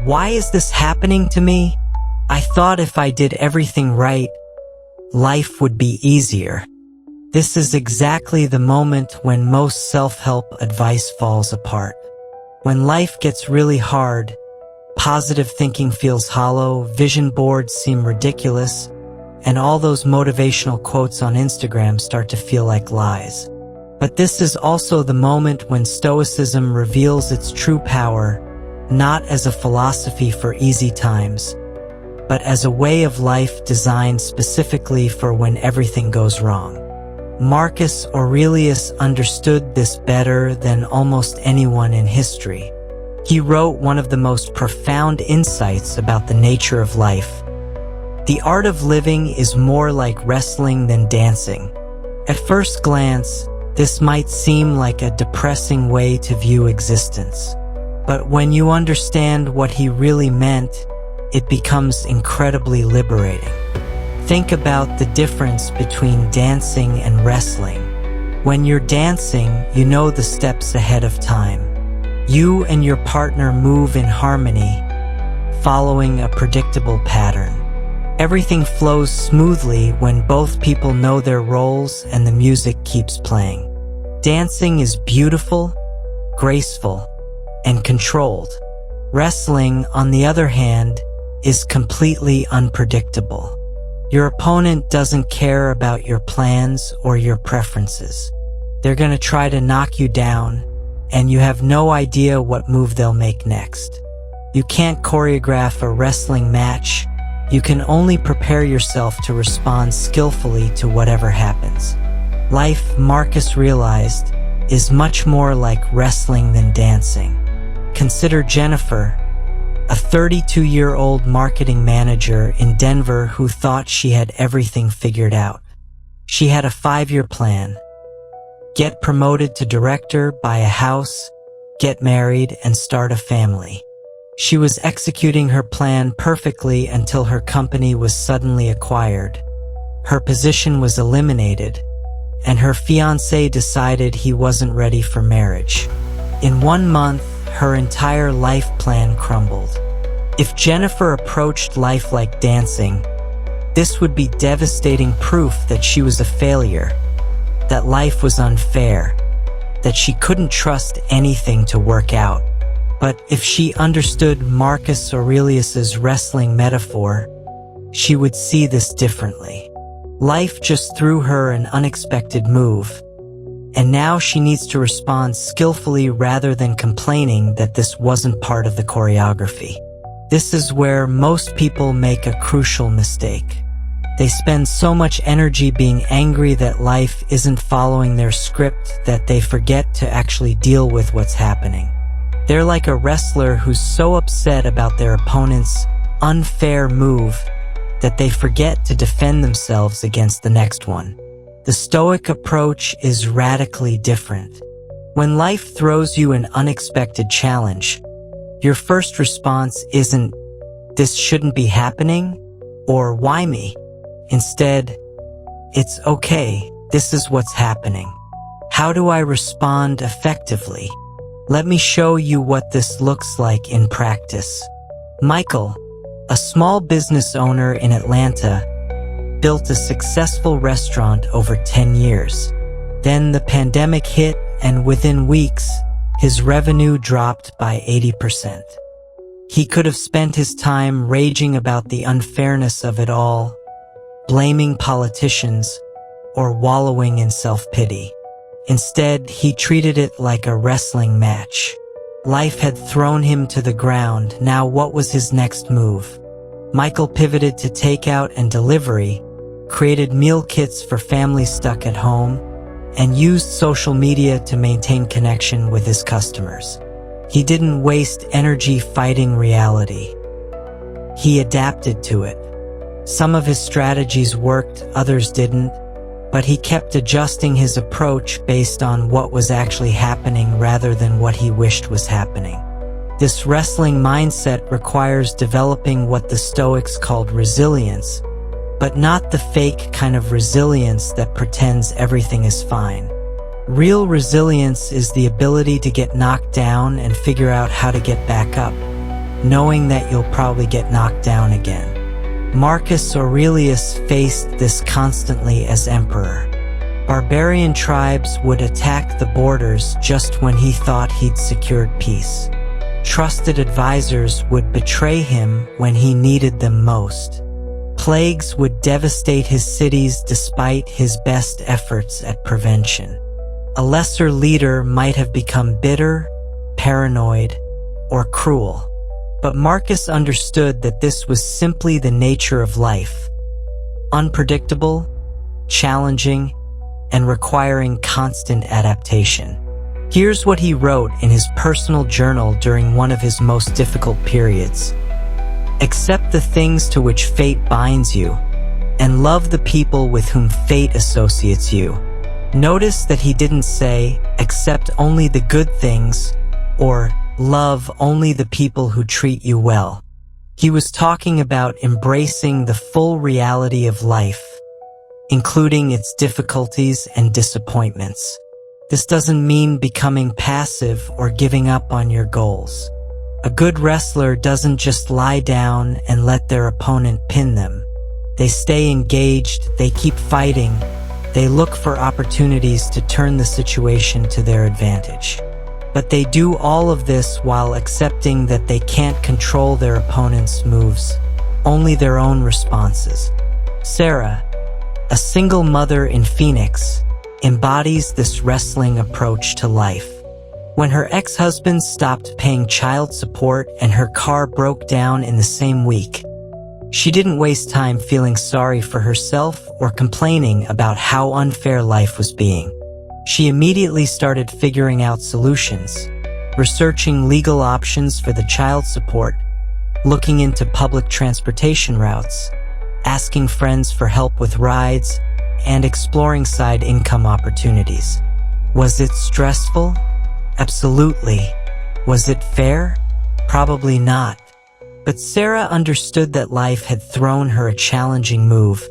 why is this happening to me? I thought if I did everything right, life would be easier. This is exactly the moment when most self-help advice falls apart. When life gets really hard, positive thinking feels hollow, vision boards seem ridiculous, and all those motivational quotes on Instagram start to feel like lies. But this is also the moment when Stoicism reveals its true power, not as a philosophy for easy times, but as a way of life designed specifically for when everything goes wrong. Marcus Aurelius understood this better than almost anyone in history. He wrote one of the most profound insights about the nature of life. The art of living is more like wrestling than dancing. At first glance, this might seem like a depressing way to view existence. But when you understand what he really meant, it becomes incredibly liberating. Think about the difference between dancing and wrestling. When you're dancing, you know the steps ahead of time. You and your partner move in harmony, following a predictable pattern. Everything flows smoothly when both people know their roles and the music keeps playing. Dancing is beautiful, graceful, and controlled. Wrestling, on the other hand, is completely unpredictable. Your opponent doesn't care about your plans or your preferences. They're going to try to knock you down, and you have no idea what move they'll make next. You can't choreograph a wrestling match. You can only prepare yourself to respond skillfully to whatever happens. Life, Marcus realized, is much more like wrestling than dancing. Consider Jennifer, a 32-year-old marketing manager in Denver who thought she had everything figured out. She had a 5-year plan: get promoted to director, buy a house, get married, and start a family. She was executing her plan perfectly until her company was suddenly acquired. Her position was eliminated, and her fiancé decided he wasn't ready for marriage. In 1 month, her entire life plan crumbled. If Jennifer approached life like dancing, this would be devastating proof that she was a failure, that life was unfair, that she couldn't trust anything to work out. But if she understood Marcus Aurelius's wrestling metaphor, she would see this differently. Life just threw her an unexpected move, and now she needs to respond skillfully rather than complaining that this wasn't part of the choreography. This is where most people make a crucial mistake. They spend so much energy being angry that life isn't following their script that they forget to actually deal with what's happening. They're like a wrestler who's so upset about their opponent's unfair move that they forget to defend themselves against the next one. The Stoic approach is radically different. When life throws you an unexpected challenge, your first response isn't, "This shouldn't be happening," or "Why me?" Instead, it's, "Okay, this is what's happening. How do I respond effectively? Let me show you what this looks like in practice." Michael, a small business owner in Atlanta, built a successful restaurant over 10 years. Then the pandemic hit, and within weeks, his revenue dropped by 80%. He could have spent his time raging about the unfairness of it all, blaming politicians, or wallowing in self-pity. Instead, he treated it like a wrestling match. Life had thrown him to the ground. Now what was his next move? Michael pivoted to takeout and delivery, created meal kits for families stuck at home, and used social media to maintain connection with his customers. He didn't waste energy fighting reality. He adapted to it. Some of his strategies worked, others didn't, but he kept adjusting his approach based on what was actually happening rather than what he wished was happening. This wrestling mindset requires developing what the Stoics called resilience, but not the fake kind of resilience that pretends everything is fine. Real resilience is the ability to get knocked down and figure out how to get back up, knowing that you'll probably get knocked down again. Marcus Aurelius faced this constantly as emperor. Barbarian tribes would attack the borders just when he thought he'd secured peace. Trusted advisors would betray him when he needed them most. Plagues would devastate his cities despite his best efforts at prevention. A lesser leader might have become bitter, paranoid, or cruel. But Marcus understood that this was simply the nature of life: unpredictable, challenging, and requiring constant adaptation. Here's what he wrote in his personal journal during one of his most difficult periods. "Accept the things to which fate binds you, and love the people with whom fate associates you." Notice that he didn't say, "Accept only the good things," or "Love only the people who treat you well." He was talking about embracing the full reality of life, including its difficulties and disappointments. This doesn't mean becoming passive or giving up on your goals. A good wrestler doesn't just lie down and let their opponent pin them. They stay engaged, they keep fighting, they look for opportunities to turn the situation to their advantage. But they do all of this while accepting that they can't control their opponent's moves, only their own responses. Sarah, a single mother in Phoenix, embodies this wrestling approach to life. When her ex-husband stopped paying child support and her car broke down in the same week, she didn't waste time feeling sorry for herself or complaining about how unfair life was being. She immediately started figuring out solutions, researching legal options for the child support, looking into public transportation routes, asking friends for help with rides, and exploring side income opportunities. Was it stressful? Absolutely. Was it fair? Probably not. But Sarah understood that life had thrown her a challenging move,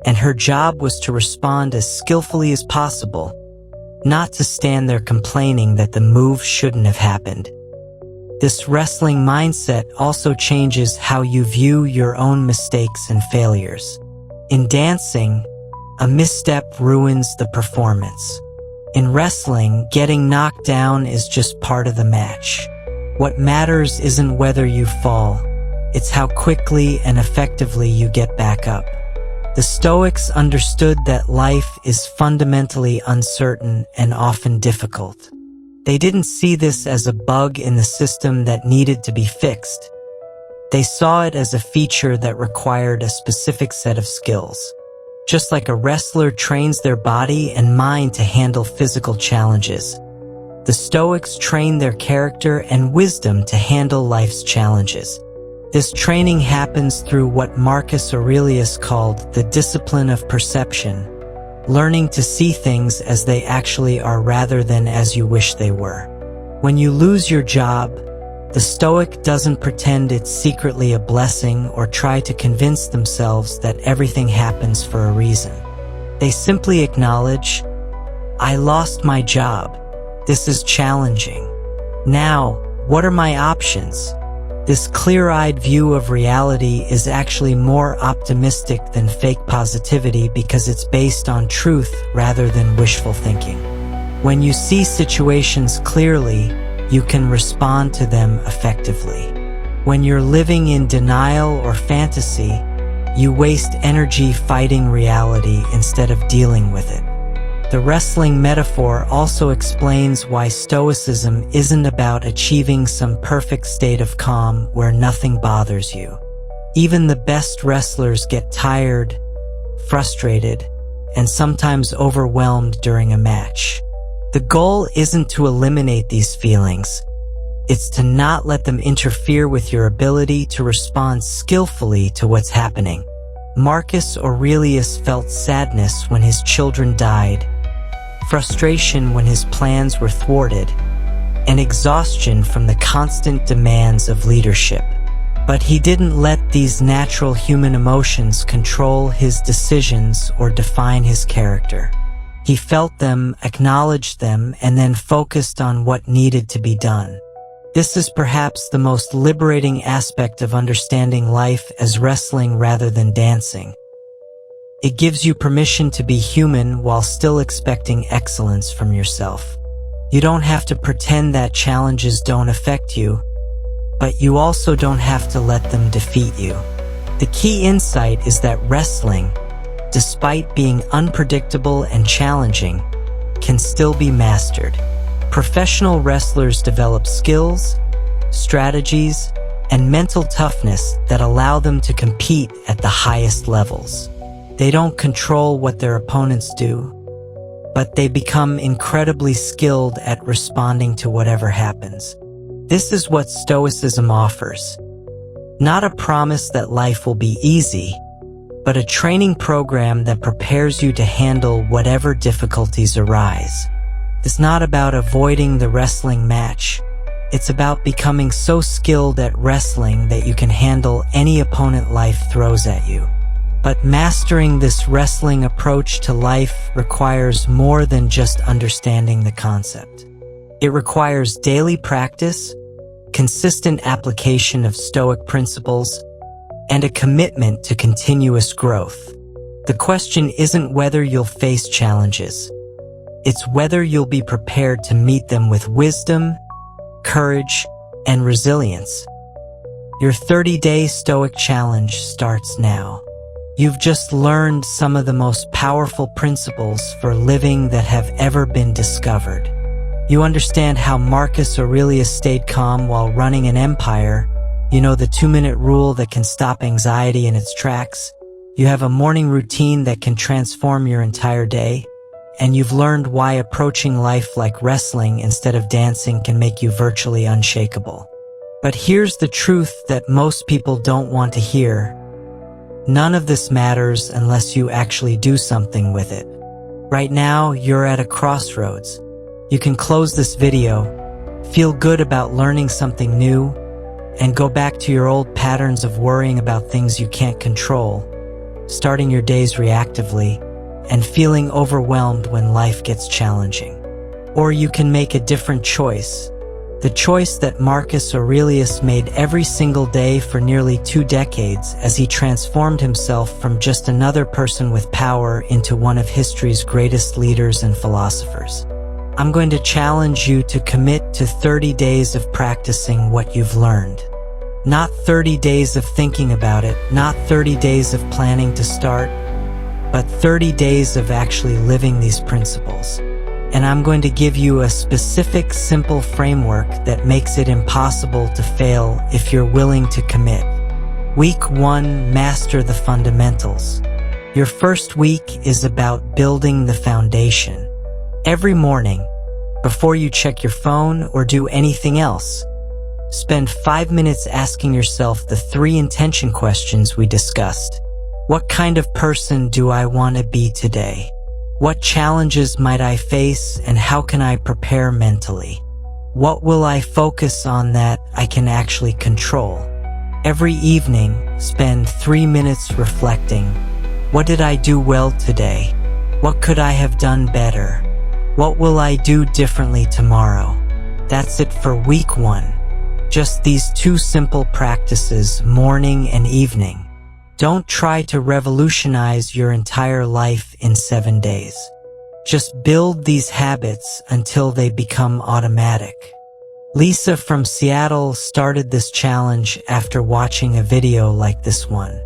and her job was to respond as skillfully as possible, not to stand there complaining that the move shouldn't have happened. This wrestling mindset also changes how you view your own mistakes and failures. In dancing, a misstep ruins the performance. In wrestling, getting knocked down is just part of the match. What matters isn't whether you fall, it's how quickly and effectively you get back up. The Stoics understood that life is fundamentally uncertain and often difficult. They didn't see this as a bug in the system that needed to be fixed. They saw it as a feature that required a specific set of skills. Just like a wrestler trains their body and mind to handle physical challenges, the Stoics trained their character and wisdom to handle life's challenges. This training happens through what Marcus Aurelius called the discipline of perception, learning to see things as they actually are rather than as you wish they were. When you lose your job, the Stoic doesn't pretend it's secretly a blessing or try to convince themselves that everything happens for a reason. They simply acknowledge, I lost my job. This is challenging. Now, what are my options? This clear-eyed view of reality is actually more optimistic than fake positivity because it's based on truth rather than wishful thinking. When you see situations clearly, you can respond to them effectively. When you're living in denial or fantasy, you waste energy fighting reality instead of dealing with it. The wrestling metaphor also explains why Stoicism isn't about achieving some perfect state of calm where nothing bothers you. Even the best wrestlers get tired, frustrated, and sometimes overwhelmed during a match. The goal isn't to eliminate these feelings. It's to not let them interfere with your ability to respond skillfully to what's happening. Marcus Aurelius felt sadness when his children died, frustration when his plans were thwarted, and exhaustion from the constant demands of leadership. But he didn't let these natural human emotions control his decisions or define his character. He felt them, acknowledged them, and then focused on what needed to be done. This is perhaps the most liberating aspect of understanding life as wrestling rather than dancing. It gives you permission to be human while still expecting excellence from yourself. You don't have to pretend that challenges don't affect you, but you also don't have to let them defeat you. The key insight is that wrestling, despite being unpredictable and challenging, can still be mastered. Professional wrestlers develop skills, strategies, and mental toughness that allow them to compete at the highest levels. They don't control what their opponents do, but they become incredibly skilled at responding to whatever happens. This is what Stoicism offers. Not a promise that life will be easy, but a training program that prepares you to handle whatever difficulties arise. It's not about avoiding the wrestling match. It's about becoming so skilled at wrestling that you can handle any opponent life throws at you. But mastering this wrestling approach to life requires more than just understanding the concept. It requires daily practice, consistent application of Stoic principles, and a commitment to continuous growth. The question isn't whether you'll face challenges. It's whether you'll be prepared to meet them with wisdom, courage, and resilience. Your 30-day Stoic challenge starts now. You've just learned some of the most powerful principles for living that have ever been discovered. You understand how Marcus Aurelius stayed calm while running an empire. You know the 2-minute rule that can stop anxiety in its tracks. You have a morning routine that can transform your entire day. And you've learned why approaching life like wrestling instead of dancing can make you virtually unshakable. But here's the truth that most people don't want to hear. None of this matters unless you actually do something with it. Right now, you're at a crossroads. You can close this video, feel good about learning something new, and go back to your old patterns of worrying about things you can't control, starting your days reactively, and feeling overwhelmed when life gets challenging. Or you can make a different choice, the choice that Marcus Aurelius made every single day for nearly 2 decades as he transformed himself from just another person with power into one of history's greatest leaders and philosophers. I'm going to challenge you to commit to 30 days of practicing what you've learned. Not 30 days of thinking about it, not 30 days of planning to start, but 30 days of actually living these principles. And I'm going to give you a specific, simple framework that makes it impossible to fail if you're willing to commit. Week 1, master the fundamentals. Your first week is about building the foundation. Every morning, before you check your phone or do anything else, spend 5 minutes asking yourself the 3 intention questions we discussed. What kind of person do I want to be today? What challenges might I face, and how can I prepare mentally? What will I focus on that I can actually control? Every evening, spend 3 minutes reflecting. What did I do well today? What could I have done better? What will I do differently tomorrow? That's it for week 1. Just these 2 simple practices, morning and evening. Don't try to revolutionize your entire life in 7 days. Just build these habits until they become automatic. Lisa from Seattle started this challenge after watching a video like this one.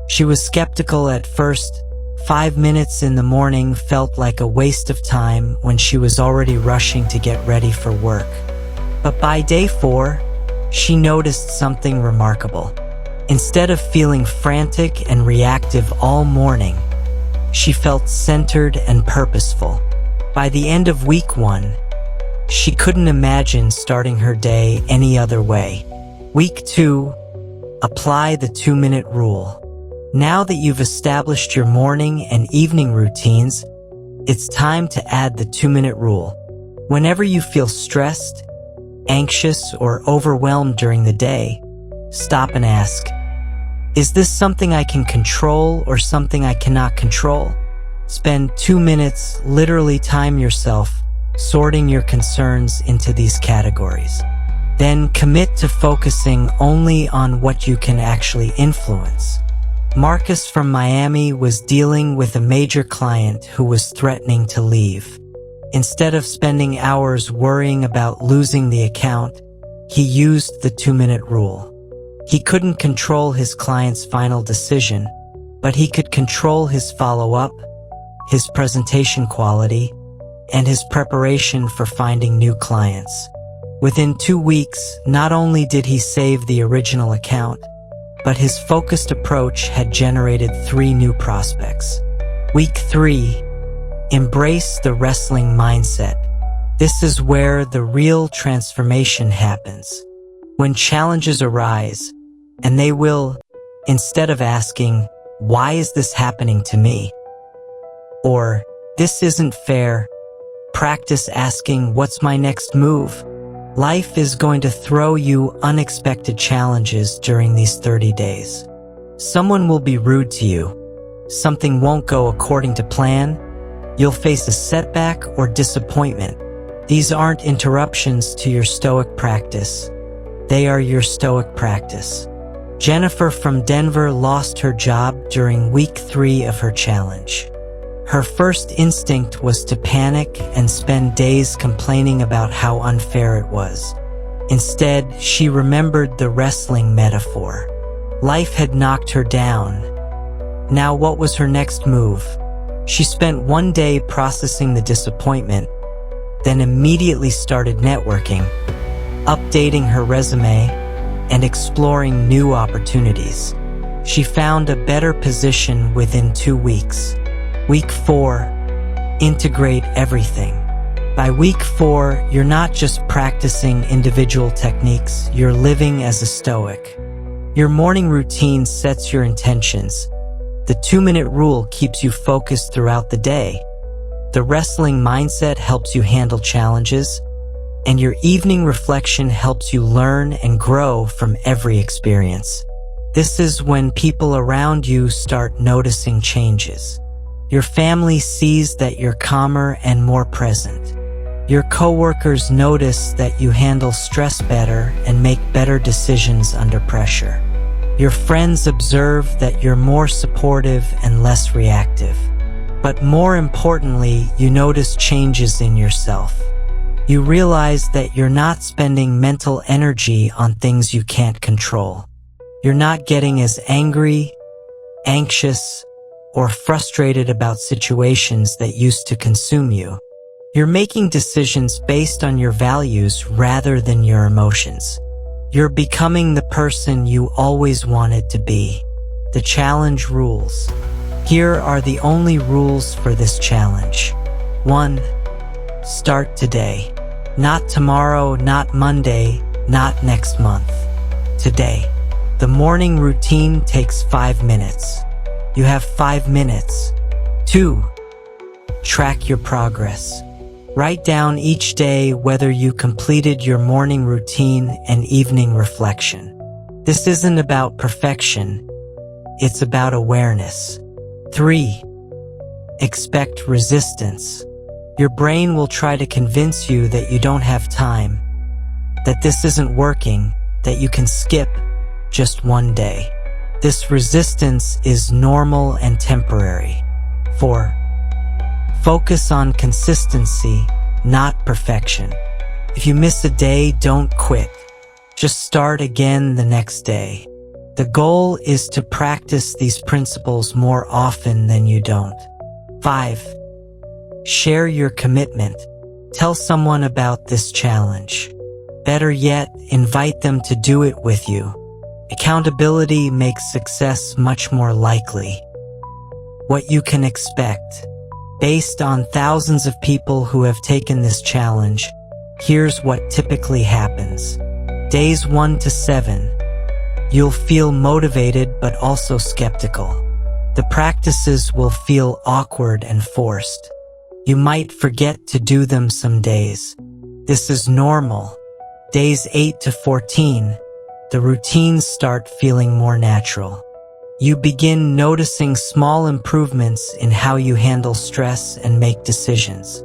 She was skeptical at first. 5 minutes in the morning felt like a waste of time when she was already rushing to get ready for work. But by day 4, she noticed something remarkable. Instead of feeling frantic and reactive all morning, she felt centered and purposeful. By the end of week 1, she couldn't imagine starting her day any other way. Week 2, apply the 2-minute rule. Now that you've established your morning and evening routines, it's time to add the 2-minute rule. Whenever you feel stressed, anxious, or overwhelmed during the day, stop and ask, is this something I can control or something I cannot control? Spend 2 minutes, literally time yourself, sorting your concerns into these categories. Then commit to focusing only on what you can actually influence. Marcus from Miami was dealing with a major client who was threatening to leave. Instead of spending hours worrying about losing the account, he used the 2-minute rule. He couldn't control his client's final decision, but he could control his follow-up, his presentation quality, and his preparation for finding new clients. Within 2 weeks, not only did he save the original account, but his focused approach had generated 3 new prospects. Week 3, embrace the wrestling mindset. This is where the real transformation happens. When challenges arise, and they will, instead of asking, why is this happening to me? Or, this isn't fair, practice asking, what's my next move? Life is going to throw you unexpected challenges during these 30 days. Someone will be rude to you. Something won't go according to plan. You'll face a setback or disappointment. These aren't interruptions to your Stoic practice. They are your Stoic practice. Jennifer from Denver lost her job during week 3 of her challenge. Her first instinct was to panic and spend days complaining about how unfair it was. Instead, she remembered the wrestling metaphor. Life had knocked her down. Now what was her next move? She spent one day processing the disappointment, then immediately started networking, updating her resume, and exploring new opportunities. She found a better position within 2 weeks. Week 4, integrate everything. By week 4, you're not just practicing individual techniques, you're living as a Stoic. Your morning routine sets your intentions. The 2-minute rule keeps you focused throughout the day. The wrestling mindset helps you handle challenges, and your evening reflection helps you learn and grow from every experience. This is when people around you start noticing changes. Your family sees that you're calmer and more present. Your coworkers notice that you handle stress better and make better decisions under pressure. Your friends observe that you're more supportive and less reactive. But more importantly, you notice changes in yourself. You realize that you're not spending mental energy on things you can't control. You're not getting as angry, anxious, or frustrated about situations that used to consume you. You're making decisions based on your values rather than your emotions. You're becoming the person you always wanted to be. The challenge rules. Here are the only rules for this challenge. 1. Start today. Not tomorrow, not Monday, not next month. Today. The morning routine takes 5 minutes. You have 5 minutes. 2. Track your progress. Write down each day whether you completed your morning routine and evening reflection. This isn't about perfection. It's about awareness. 3. Expect resistance. Your brain will try to convince you that you don't have time, that this isn't working, that you can skip just one day. This resistance is normal and temporary. 4. Focus on consistency, not perfection. If you miss a day, don't quit. Just start again the next day. The goal is to practice these principles more often than you don't. 5. Share your commitment. Tell someone about this challenge. Better yet, invite them to do it with you. Accountability makes success much more likely. What you can expect. Based on thousands of people who have taken this challenge, here's what typically happens. Days 1 to 7. You'll feel motivated but also skeptical. The practices will feel awkward and forced. You might forget to do them some days. This is normal. Days 8 to 14, the routines start feeling more natural. You begin noticing small improvements in how you handle stress and make decisions.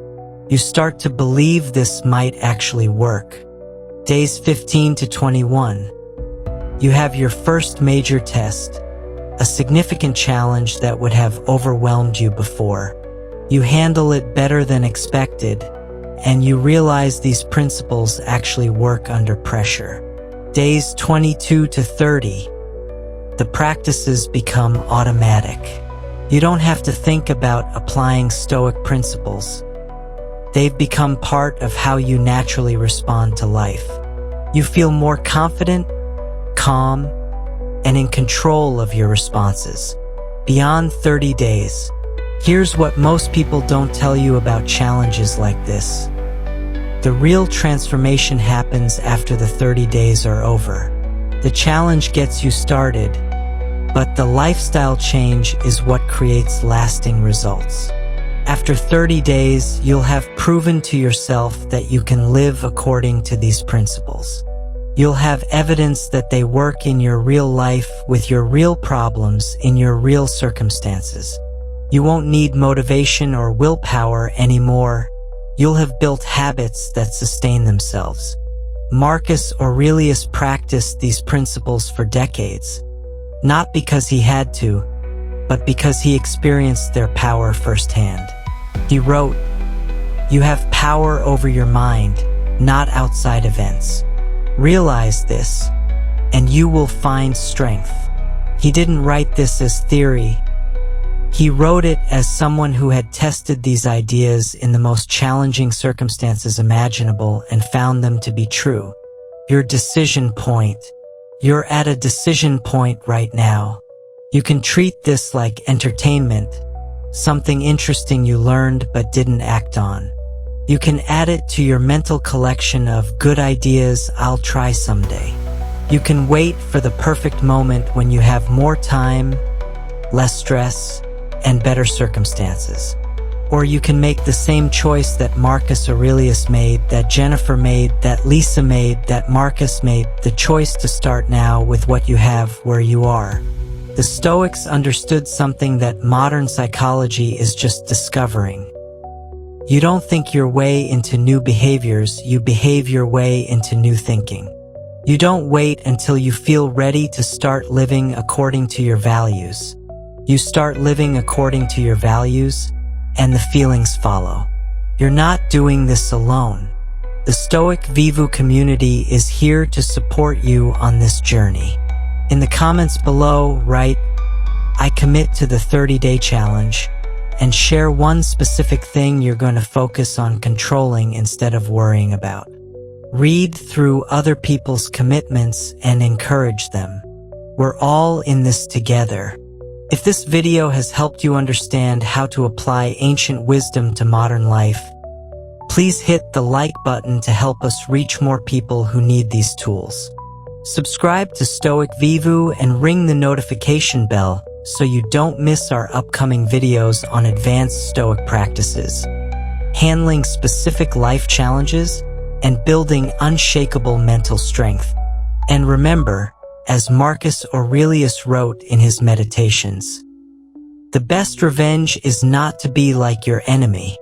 You start to believe this might actually work. Days 15 to 21. You have your first major test, a significant challenge that would have overwhelmed you before. You handle it better than expected, and you realize these principles actually work under pressure. Days 22 to 30. The practices become automatic. You don't have to think about applying Stoic principles. They've become part of how you naturally respond to life. You feel more confident, calm, and in control of your responses. Beyond 30 days. Here's what most people don't tell you about challenges like this. The real transformation happens after the 30 days are over. The challenge gets you started, but the lifestyle change is what creates lasting results. After 30 days, you'll have proven to yourself that you can live according to these principles. You'll have evidence that they work in your real life with your real problems in your real circumstances. You won't need motivation or willpower anymore. You'll have built habits that sustain themselves. Marcus Aurelius practiced these principles for decades, not because he had to, but because he experienced their power firsthand. He wrote, "You have power over your mind, not outside events. Realize this, and you will find strength." He didn't write this as theory. He wrote it as someone who had tested these ideas in the most challenging circumstances imaginable and found them to be true. Your decision point. You're at a decision point right now. You can treat this like entertainment, something interesting you learned but didn't act on. You can add it to your mental collection of good ideas I'll try someday. You can wait for the perfect moment when you have more time, less stress, and better circumstances. Or you can make the same choice that Marcus Aurelius made, that Jennifer made, that Lisa made, that Marcus made, the choice to start now with what you have where you are. The Stoics understood something that modern psychology is just discovering. You don't think your way into new behaviors, you behave your way into new thinking. You don't wait until you feel ready to start living according to your values. You start living according to your values, and the feelings follow. You're not doing this alone. The Stoic Vivu community is here to support you on this journey. In the comments below, write, "I commit to the 30-day challenge," and share one specific thing you're going to focus on controlling instead of worrying about. Read through other people's commitments and encourage them. We're all in this together. If this video has helped you understand how to apply ancient wisdom to modern life, please hit the like button to help us reach more people who need these tools. Subscribe to Stoic Vivu and ring the notification bell so you don't miss our upcoming videos on advanced Stoic practices, handling specific life challenges, and building unshakable mental strength. And remember, as Marcus Aurelius wrote in his Meditations, the best revenge is not to be like your enemy.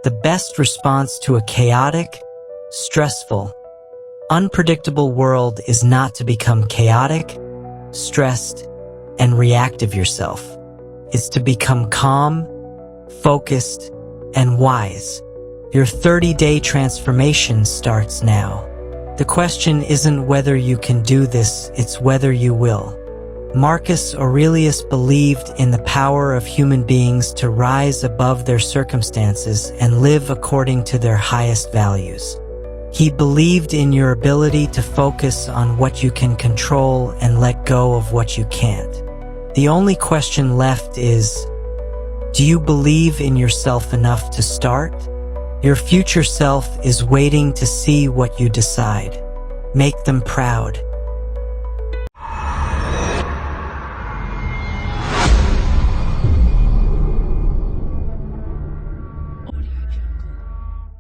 The best response to a chaotic, stressful, unpredictable world is not to become chaotic, stressed, and reactive yourself. It's to become calm, focused, and wise. Your 30-day transformation starts now. The question isn't whether you can do this, it's whether you will. Marcus Aurelius believed in the power of human beings to rise above their circumstances and live according to their highest values. He believed in your ability to focus on what you can control and let go of what you can't. The only question left is, do you believe in yourself enough to start? Your future self is waiting to see what you decide. Make them proud.